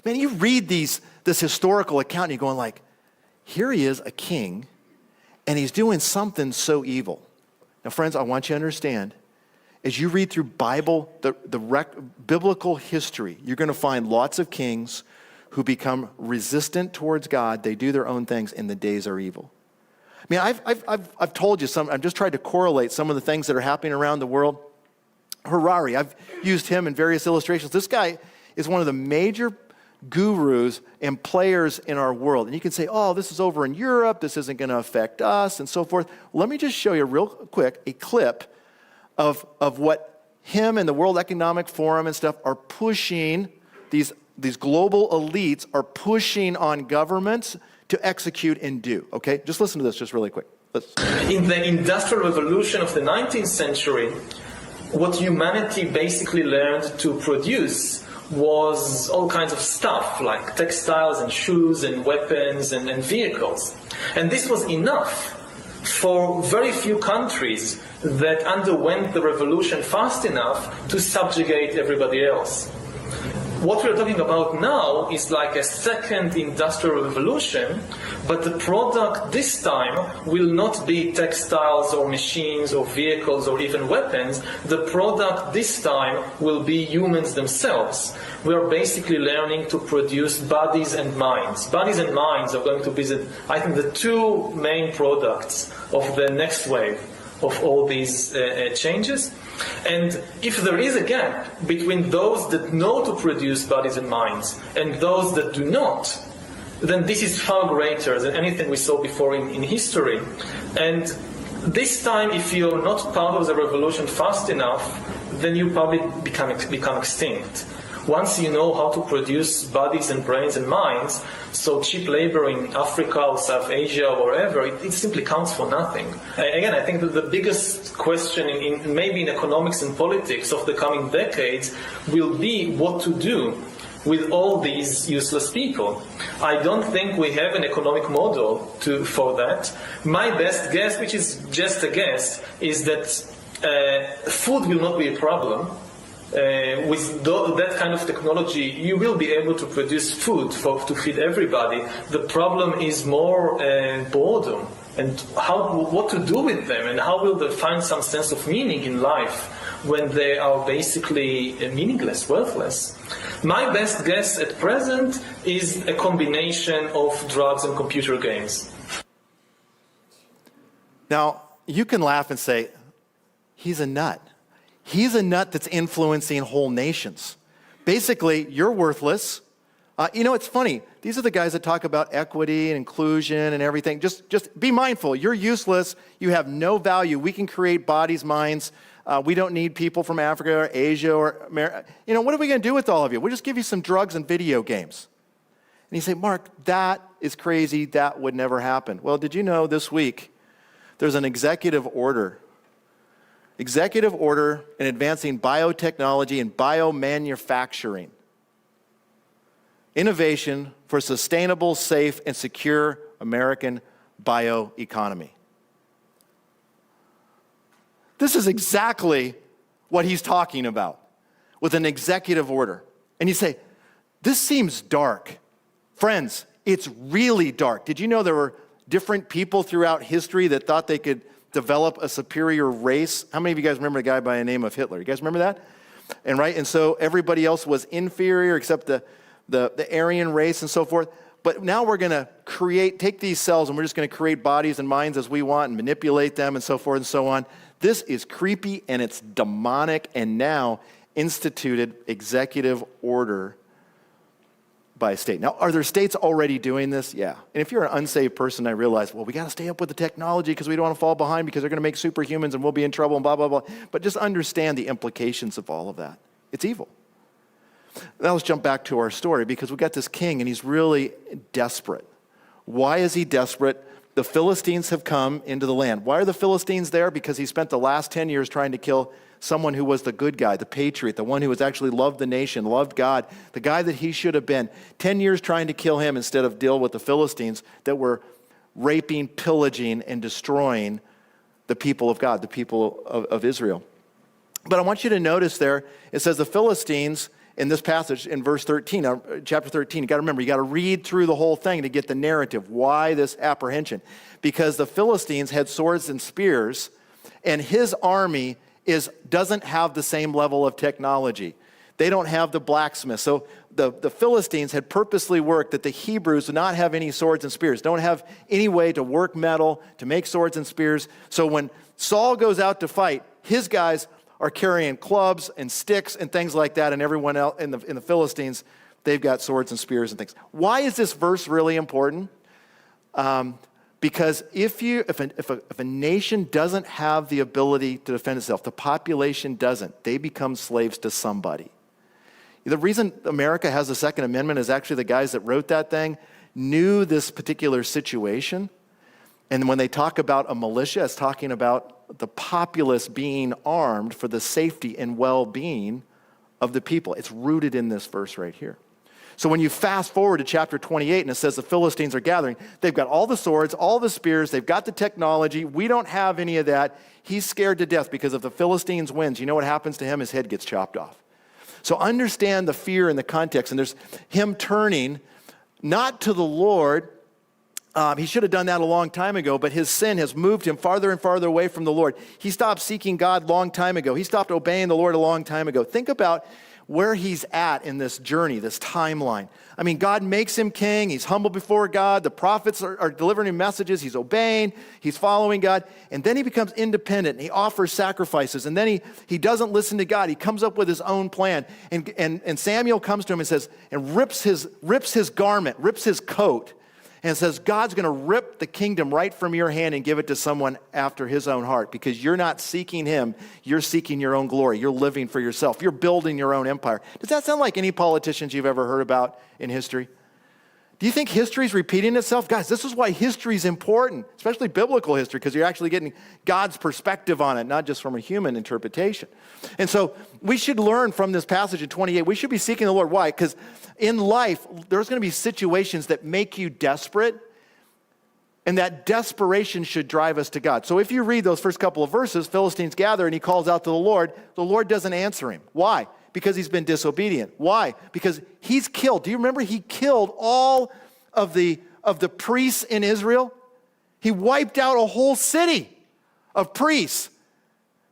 Man, you read this historical account and you're going like, here he is, a king, and he's doing something so evil. Now, friends, I want you to understand, as you read through biblical history, you're going to find lots of kings who become resistant towards God. They do their own things, and the days are evil. I mean, I've told you some. I've just tried to correlate some of the things that are happening around the world. Harari, I've used him in various illustrations. This guy is one of the major gurus and players in our world. And you can say, oh, this is over in Europe, this isn't going to affect us, and so forth. Let me just show you real quick a clip of what him and the World Economic Forum and stuff are pushing, these global elites are pushing on governments to execute and do, okay? Just listen to this just really quick. In the Industrial Revolution of the 19th century, what humanity basically learned to produce was all kinds of stuff, like textiles and shoes and weapons and vehicles. And this was enough for very few countries that underwent the revolution fast enough to subjugate everybody else. What we're talking about now is like a second industrial revolution, but the product this time will not be textiles or machines or vehicles or even weapons. The product this time will be humans themselves. We are basically learning to produce bodies and minds. Bodies and minds are going to be, I think, the two main products of the next wave of all these changes. And if there is a gap between those that know to produce bodies and minds and those that do not, then this is far greater than anything we saw before in history. And this time, if you're not part of the revolution fast enough, then you probably become extinct. Once you know how to produce bodies and brains and minds, so cheap labor in Africa or South Asia or wherever, it simply counts for nothing. Again, I think that the biggest question maybe in economics and politics of the coming decades will be what to do with all these useless people. I don't think we have an economic model for that. My best guess, which is just a guess, is that food will not be a problem. With that kind of technology, you will be able to produce food to feed everybody. The problem is more boredom and what to do with them, and how will they find some sense of meaning in life when they are basically meaningless, worthless. My best guess at present is a combination of drugs and computer games. Now, you can laugh and say, he's a nut. He's a nut that's influencing whole nations. Basically, you're worthless. It's funny. These are the guys that talk about equity and inclusion and everything. Just be mindful. You're useless. You have no value. We can create bodies, minds. We don't need people from Africa or Asia or America. What are we going to do with all of you? We'll just give you some drugs and video games. And you say, Mark, that is crazy. That would never happen. Well, did you know this week there's an executive order in advancing biotechnology and biomanufacturing. Innovation for sustainable, safe, and secure American bioeconomy. This is exactly what he's talking about with an executive order. And you say, this seems dark. Friends, it's really dark. Did you know there were different people throughout history that thought they could develop a superior race? How many of you guys remember a guy by the name of Hitler? You guys remember that? And so everybody else was inferior except the Aryan race and so forth. But now we're going to take these cells and we're just going to create bodies and minds as we want and manipulate them and so forth and so on. This is creepy and it's demonic, and now instituted executive order by a state. Now, are there states already doing this? Yeah. And if you're an unsaved person, I realize, well, we got to stay up with the technology because we don't want to fall behind because they're going to make superhumans and we'll be in trouble and blah, blah, blah. But just understand the implications of all of that. It's evil. Now let's jump back to our story, because we've got this king and he's really desperate. Why is he desperate? The Philistines have come into the land. Why are the Philistines there? Because he spent the last 10 years trying to kill someone who was the good guy, the patriot, the one who was actually loved the nation, loved God, the guy that he should have been. 10 years trying to kill him instead of deal with the Philistines that were raping, pillaging, and destroying the people of God, the people of Israel. But I want you to notice there, it says the Philistines in this passage in verse 13, chapter 13. You got to remember, you got to read through the whole thing to get the narrative. Why this apprehension? Because the Philistines had swords and spears, and his army doesn't have the same level of technology. They don't have the blacksmith. So the Philistines had purposely worked that the Hebrews do not have any swords and spears, don't have any way to work metal, to make swords and spears. So when Saul goes out to fight, his guys are carrying clubs and sticks and things like that, and everyone else in the Philistines, they've got swords and spears and things. Why is this verse really important? Because if a nation doesn't have the ability to defend itself, the population doesn't, they become slaves to somebody. The reason America has the Second Amendment is actually the guys that wrote that thing knew this particular situation. And when they talk about a militia, it's talking about the populace being armed for the safety and well-being of the people. It's rooted in this verse right here. So when you fast forward to chapter 28 and it says the Philistines are gathering, they've got all the swords, all the spears, they've got the technology. We don't have any of that. He's scared to death because if the Philistines wins, you know what happens to him? His head gets chopped off. So understand the fear and the context. And there's him turning not to the Lord. He should have done that a long time ago, but his sin has moved him farther and farther away from the Lord. He stopped seeking God a long time ago. He stopped obeying the Lord a long time ago. Think about where he's at in this journey, this timeline. I mean, God makes him king. He's humble before God. The prophets are delivering him messages. He's obeying. He's following God. And then he becomes independent. And he offers sacrifices. And then he doesn't listen to God. He comes up with his own plan. And Samuel comes to him and says, and rips his garment, rips his coat, and says, God's going to rip the kingdom right from your hand and give it to someone after his own heart because you're not seeking him. You're seeking your own glory. You're living for yourself. You're building your own empire. Does that sound like any politicians you've ever heard about in history? Do you think history's repeating itself? Guys, this is why history's important, especially biblical history, because you're actually getting God's perspective on it, not just from a human interpretation. And so we should learn from this passage in 28. We should be seeking the Lord. Why? Because in life, there's going to be situations that make you desperate, and that desperation should drive us to God. So if you read those first couple of verses, Philistines gather and he calls out to the Lord doesn't answer him. Why? Because he's been disobedient. Why? Because he's killed. Do you remember he killed all of the priests in Israel? He wiped out a whole city of priests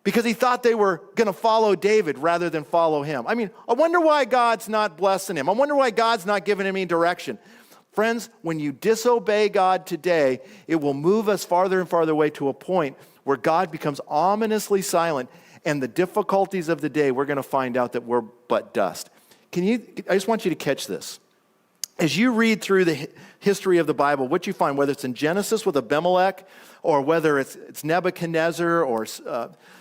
because he thought they were going to follow David rather than follow him. I mean, I wonder why God's not blessing him. I wonder why God's not giving him any direction. Friends, when you disobey God today, it will move us farther and farther away to a point where God becomes ominously silent. And the difficulties of the day, we're going to find out that we're but dust. I just want you to catch this. As you read through the history of the Bible, what you find, whether it's in Genesis with Abimelech, or whether it's Nebuchadnezzar, or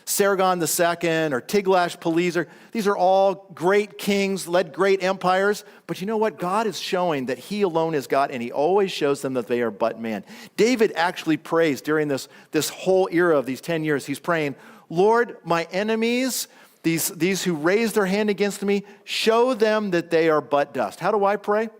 Sargon II, or Tiglath-Pileser, these are all great kings, led great empires. But you know what? God is showing that he alone is God, and he always shows them that they are but man. David actually prays during this whole era of these 10 years. He's praying, Lord, my enemies, these who raise their hand against me, show them that they are but dust. How do I pray?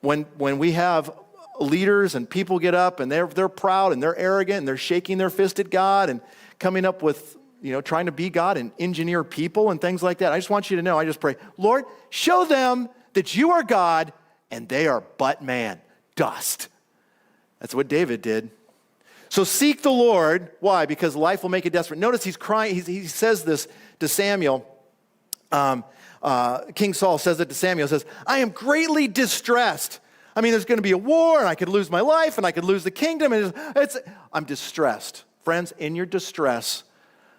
When we have leaders and people get up and they're proud and they're arrogant and they're shaking their fist at God and coming up with, trying to be God and engineer people and things like that. I just want you to know, I just pray, Lord, show them that you are God and they are but man, dust. That's what David did. So seek the Lord. Why? Because life will make you desperate. Notice he's crying. He says this to Samuel. King Saul says it to Samuel. Says, I am greatly distressed. I mean, there's going to be a war, and I could lose my life, and I could lose the kingdom. And I'm distressed. Friends, in your distress,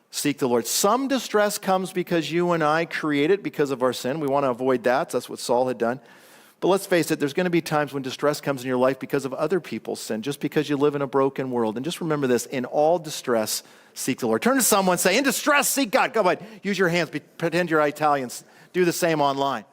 seek the Lord. Some distress comes because you and I create it because of our sin. We want to avoid that. That's what Saul had done. But let's face it, there's going to be times when distress comes in your life because of other people's sin, just because you live in a broken world. And just remember this, in all distress, seek the Lord. Turn to someone and say, in distress, seek God. Go ahead, use your hands, pretend you're Italians. Do the same online.